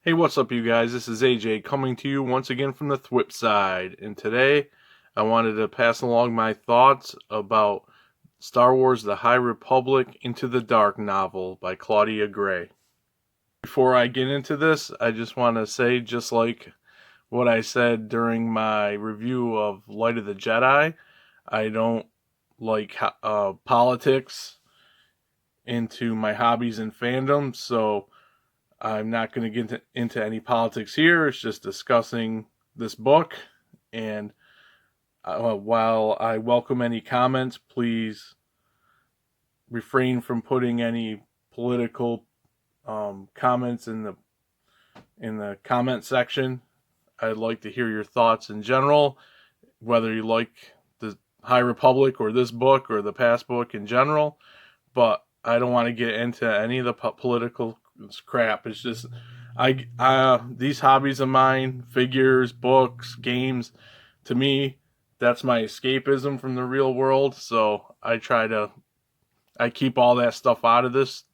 Hey, what's up, you guys? This is AJ coming to you once again from the Thwip side, and today I wanted to pass along my thoughts about Star Wars The High Republic Into the Dark novel by Claudia Gray. Before I get into this, I just want to say, just like what I said during my review of Light of the Jedi, I don't like politics into my hobbies and fandoms, so I'm not going to get into any politics here. It's just discussing this book. And while I welcome any comments, please refrain from putting any political comments in the comment section. I'd like to hear your thoughts in general, whether you like the High Republic or this book or the past book in general. But I don't want to get into any of the political crap. It's just these hobbies of mine, figures, books, games, to me, that's my escapism from the real world. So I keep all that stuff out of this.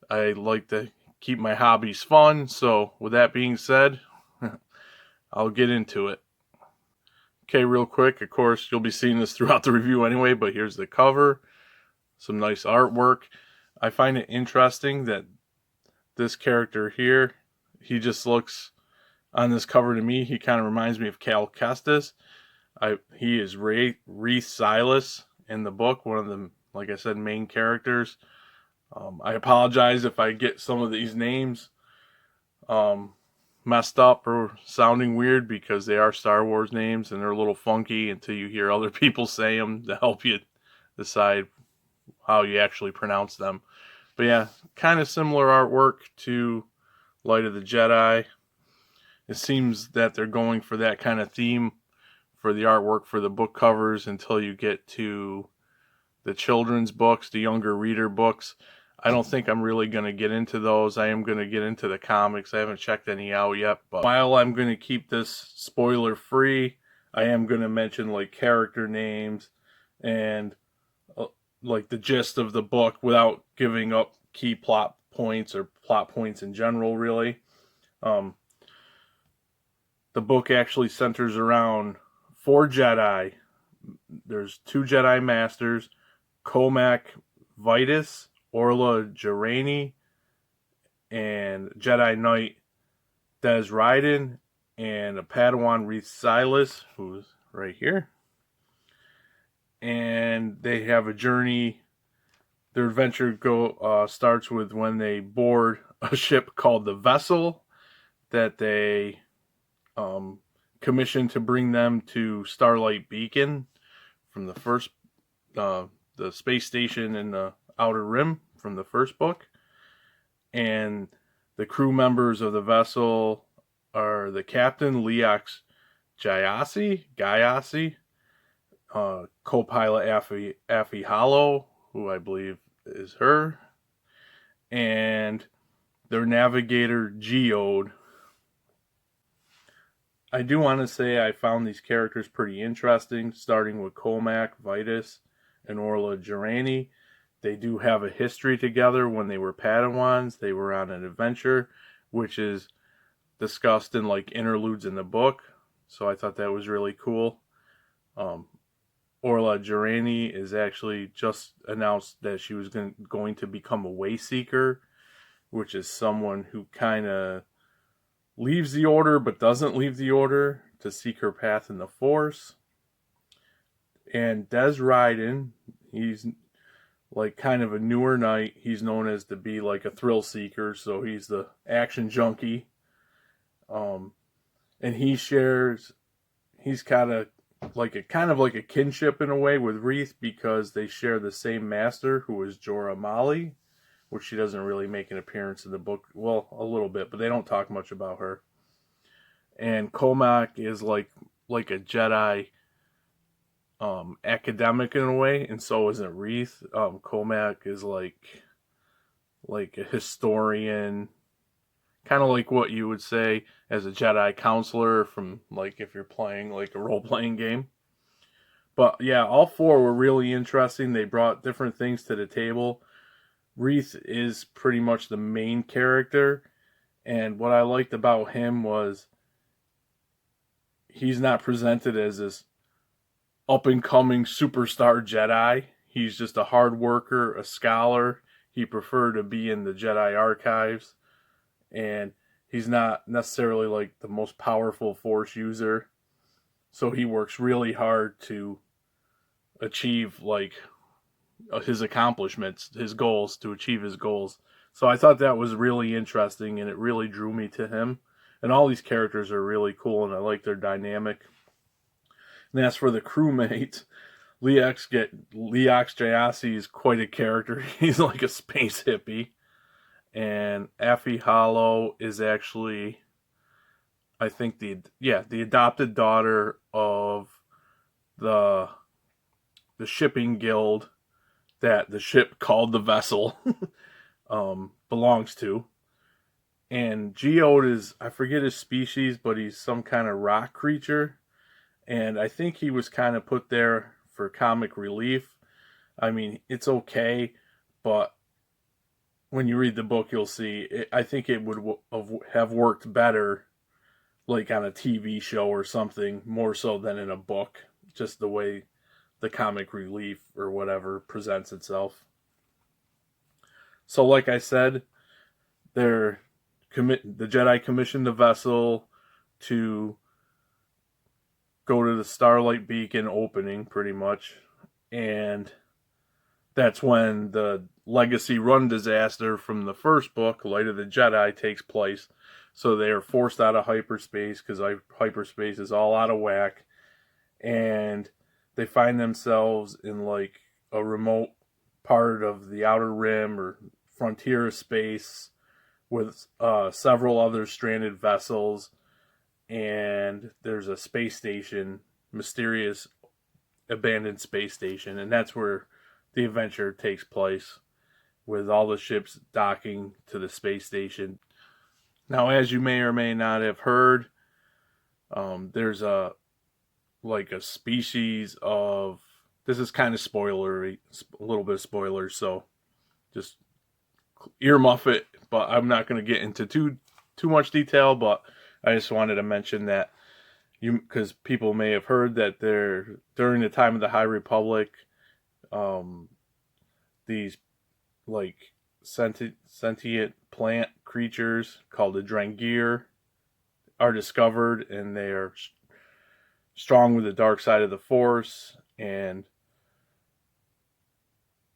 I like to keep my hobbies fun. So with that being said, I'll get into it. Okay, real quick, of course, you'll be seeing this throughout the review anyway, but here's the cover. Some nice artwork. I find it interesting that this character here, he just looks, on this cover to me, he kind of reminds me of Cal Kestis. He is Reese Silas in the book, one of the, like I said, main characters. I apologize if I get some of these names messed up or sounding weird, because they are Star Wars names and they're a little funky until you hear other people say them to help you decide how you actually pronounce them. But yeah, kind of similar artwork to Light of the Jedi. It seems that they're going for that kind of theme for the artwork for the book covers until you get to the children's books, the younger reader books. I don't think I'm really going to get into those. I am going to get into the comics. I haven't checked any out yet. But while I'm going to keep this spoiler free, I am going to mention like character names and like the gist of the book without giving up key plot points or plot points in general, really. The book actually centers around 4 Jedi. There's 2 Jedi Masters, Comac Vitus, Orla Jarani, and Jedi Knight Des Ryden, and a Padawan Reese Silas, who's right here. And they have a journey. Their adventure starts with when they board a ship called the Vessel that they commissioned to bring them to Starlight Beacon from the first, the space station in the Outer Rim from the first book. And the crew members of the vessel are the captain, Leox Gayasi, co-pilot Affie Hollow, who I believe is her, and their navigator, Geode. I do want to say I found these characters pretty interesting, starting with Comac, Vitus, and Orla Jarani. They do have a history together. When they were Padawans, they were on an adventure, which is discussed in like interludes in the book. So I thought that was really cool. Orla Jarani is actually just announced that she was going to become a Wayseeker, which is someone who kind of leaves the Order but doesn't leave the Order to seek her path in the Force. And Des Ryden, he's like kind of a newer knight. He's known as to be like a thrill seeker, so he's the action junkie. And he's got a kind of like a kinship in a way with Reese, because they share the same master, who is Jorah Mali, which she doesn't really make an appearance in the book. Well, a little bit, but they don't talk much about her. And Comac is like a Jedi academic in a way, and so isn't Reese. Comac is like a historian, kind of like what you would say as a Jedi counselor from like if you're playing like a role-playing game. But yeah, all 4 were really interesting. They brought different things to the table. Reese is pretty much the main character, And what I liked about him was he's not presented as this up and coming superstar Jedi. He's just a hard worker, a scholar. He preferred to be in the Jedi archives, and he's not necessarily like the most powerful Force user. So he works really hard to achieve like his accomplishments, his goals, to achieve his goals. So I thought that was really interesting, and it really drew me to him. And all these characters are really cool, and I like their dynamic. And as for the crewmate, Leox Jayasi is quite a character. He's like a space hippie. And Affie Hollow is actually, I think, the adopted daughter of the shipping guild that the ship called the vessel belongs to. And Geode is, I forget his species, but he's some kind of rock creature. And I think he was kind of put there for comic relief. I mean, it's okay, but when you read the book, you'll see, I think it would have worked better like on a TV show or something, more so than in a book, just the way the comic relief or whatever presents itself. So like I said, the Jedi commissioned the vessel to go to the Starlight Beacon opening, pretty much. And that's when the Legacy Run disaster from the first book, Light of the Jedi, takes place. So they are forced out of hyperspace because hyperspace is all out of whack. And they find themselves in like a remote part of the outer rim or frontier of space with several other stranded vessels. And there's a space station, mysterious abandoned space station. And that's where the adventure takes place, with all the ships docking to the space station. Now, as you may or may not have heard, there's a species of, this is kind of spoilery, a little bit of spoilers, so just earmuff it. But I'm not going to get into too much detail. But I just wanted to mention that because people may have heard that during the time of the High Republic, these like sentient plant creatures called the Drangir are discovered, and they are strong with the dark side of the Force, and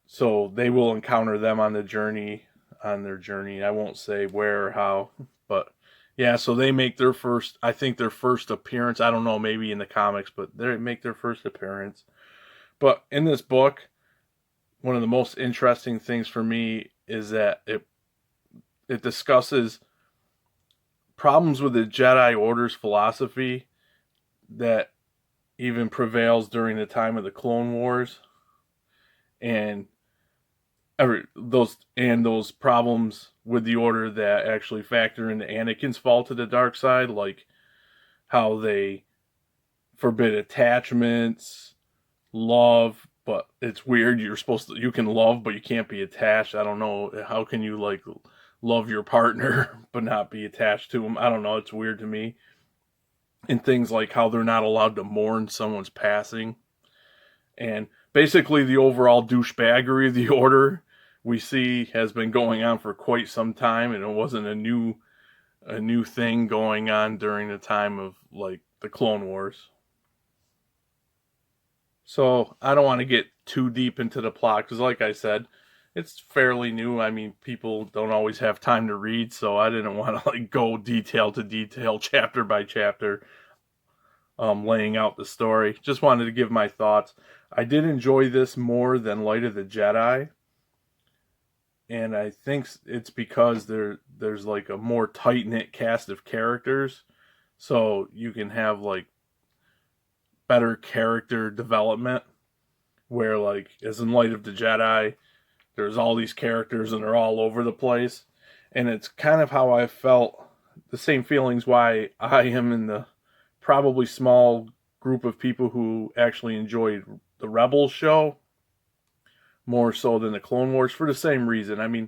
so they will encounter them on their journey. I won't say where or how, but yeah, so they make their first appearance. I don't know, maybe in the comics, but they make their first appearance. But in this book, one of the most interesting things for me is that it discusses problems with the Jedi Order's philosophy that even prevails during the time of the Clone Wars, and those problems with the Order that actually factor into Anakin's fall to the dark side, like how they forbid attachments, love, but it's weird. You can love, but you can't be attached. I don't know. How can you like love your partner but not be attached to them? I don't know. It's weird to me. And things like how they're not allowed to mourn someone's passing. And basically the overall douchebaggery of the Order we see has been going on for quite some time, and it wasn't a new thing going on during the time of like the Clone Wars. So I don't want to get too deep into the plot because, like I said, it's fairly new. I mean, people don't always have time to read, so I didn't want to like go detail to detail, chapter by chapter, laying out the story. Just wanted to give my thoughts. I did enjoy this more than Light of the Jedi, and I think it's because there's like a more tight-knit cast of characters, so you can have like better character development, where like as in Light of the Jedi, there's all these characters and they're all over the place. And it's kind of how I felt, the same feelings why I am in the probably small group of people who actually enjoyed the Rebels show more so than the Clone Wars, for the same reason. I mean,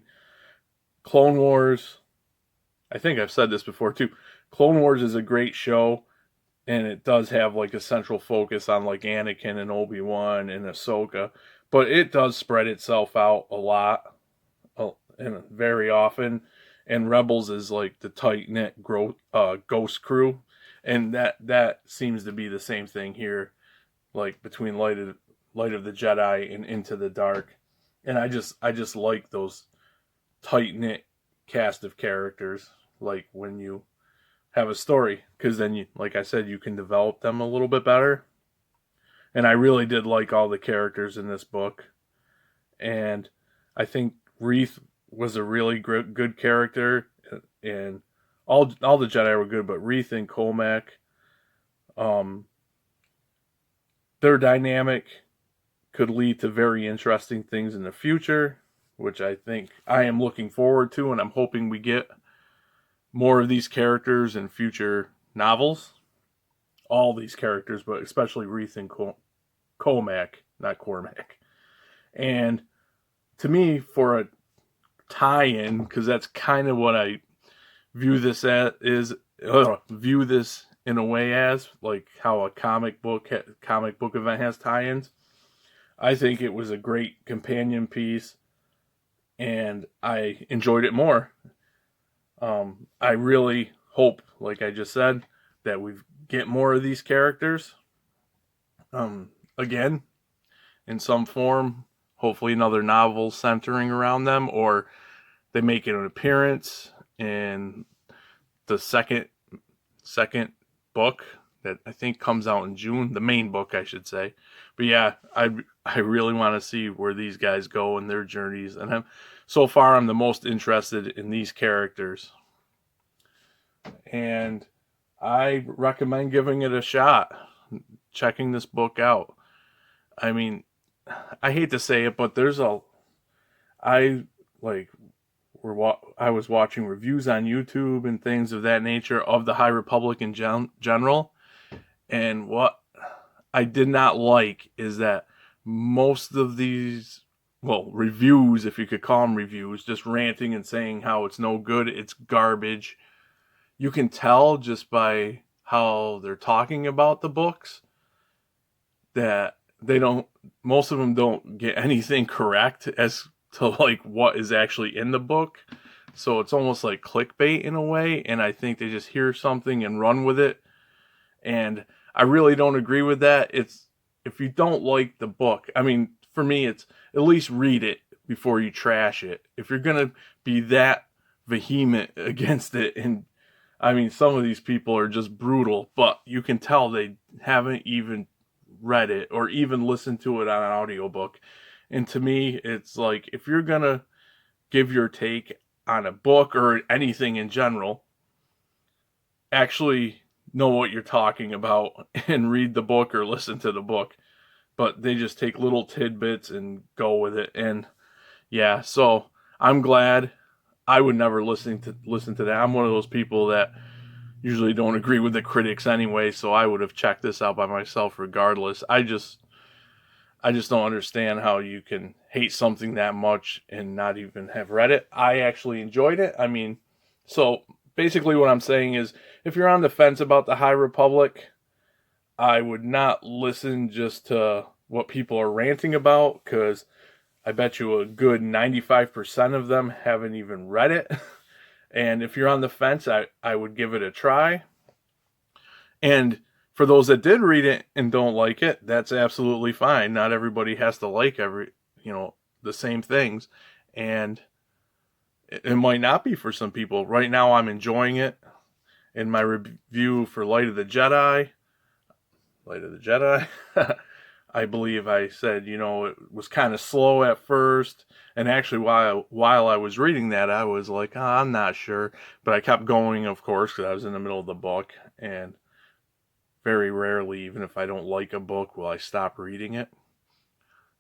Clone Wars I think I've said this before too. Clone Wars is a great show, and it does have like a central focus on like Anakin and Obi-Wan and Ahsoka, but it does spread itself out a lot and very often. And Rebels is like the tight knit ghost crew, and that seems to be the same thing here, like between Light of the Jedi and Into the Dark. And I just like those tight knit cast of characters. Like when you have a story, because then you, like I said, you can develop them a little bit better. And I really did like all the characters in this book, and I think Reith was a really good character, and all the Jedi were good, but Reith and Comac, um, their dynamic could lead to very interesting things in the future, which I think I am looking forward to, and I'm hoping we get more of these characters in future novels. All these characters, but especially Reith and Comac, not Cormac. And to me, for a tie-in, because that's kind of what I view this as, view this in a way as, like how a comic book event has tie-ins. I think it was a great companion piece, and I enjoyed it more. I really hope, like I just said, that we get more of these characters. Again, in some form, hopefully another novel centering around them, or they make an appearance in the second book that I think comes out in June, the main book, I should say. But yeah, I really want to see where these guys go in their journeys, and so far I'm the most interested in these characters, and I recommend giving it a shot, checking this book out. I mean, I hate to say it, but I like I was watching reviews on YouTube and things of that nature of the High Republic in general, and what I did not like is that most of these, well, reviews, if you could call them reviews, just ranting and saying how it's no good, it's garbage. You can tell just by how they're talking about the books that most of them don't get anything correct as to like what is actually in the book. So it's almost like clickbait in a way, and I think they just hear something and run with it. And I really don't agree with that. It's, if you don't like the book, I mean, for me, it's at least read it before you trash it. If you're going to be that vehement against it, and I mean, some of these people are just brutal, but you can tell they haven't even read it or even listened to it on an audiobook. And to me, it's like, if you're going to give your take on a book or anything in general, actually know what you're talking about and read the book or listen to the book. But they just take little tidbits and go with it. And yeah, so I'm glad. I would never listen to that. I'm one of those people that usually don't agree with the critics anyway, so I would have checked this out by myself regardless. I just don't understand how you can hate something that much and not even have read it. I actually enjoyed it. I mean, so basically what I'm saying is, if you're on the fence about the High Republic, I would not listen just to what people are ranting about, because I bet you a good 95% of them haven't even read it. And if you're on the fence, I would give it a try. And for those that did read it and don't like it, that's absolutely fine. Not everybody has to like the same things. And it might not be for some people. Right now, I'm enjoying it. In my review for Light of the Jedi, I believe I said, it was kind of slow at first. And actually, while I was reading that, I was like, I'm not sure. But I kept going, of course, because I was in the middle of the book. And very rarely, even if I don't like a book, will I stop reading it.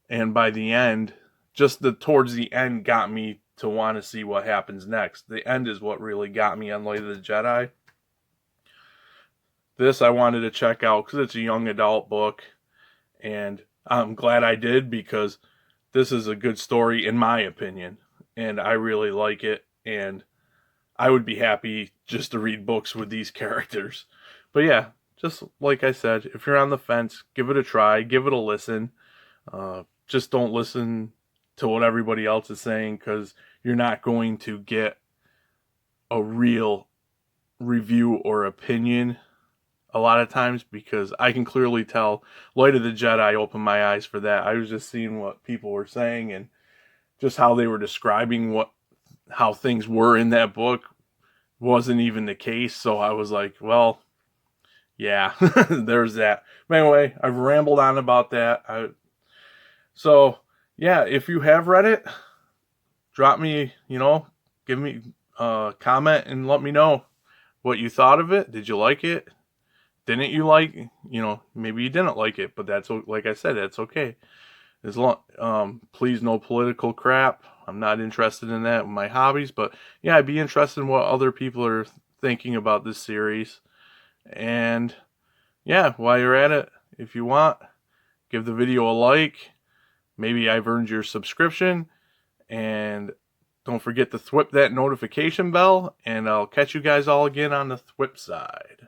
And by the end, just towards the end got me to want to see what happens next. The end is what really got me on Light of the Jedi. This I wanted to check out because it's a young adult book, and I'm glad I did, because this is a good story in my opinion, and I really like it, and I would be happy just to read books with these characters. But yeah, just like I said, if you're on the fence, give it a try, give it a listen. Just don't listen to what everybody else is saying, because you're not going to get a real review or opinion a lot of times, because I can clearly tell Light of the Jedi opened my eyes for that. I was just seeing what people were saying and just how they were describing how things were in that book wasn't even the case. So I was like, well, yeah, there's that. But anyway, I've rambled on about that. So yeah, if you have read it, drop me, give me a comment and let me know what you thought of it. Did you like it? Didn't you like? Maybe you didn't like it, but that's, like I said, that's okay. As long, please, no political crap. I'm not interested in that with my hobbies, but yeah, I'd be interested in what other people are thinking about this series. And yeah, while you're at it, if you want, give the video a like. Maybe I've earned your subscription. And don't forget to thwip that notification bell. And I'll catch you guys all again on the thwip side.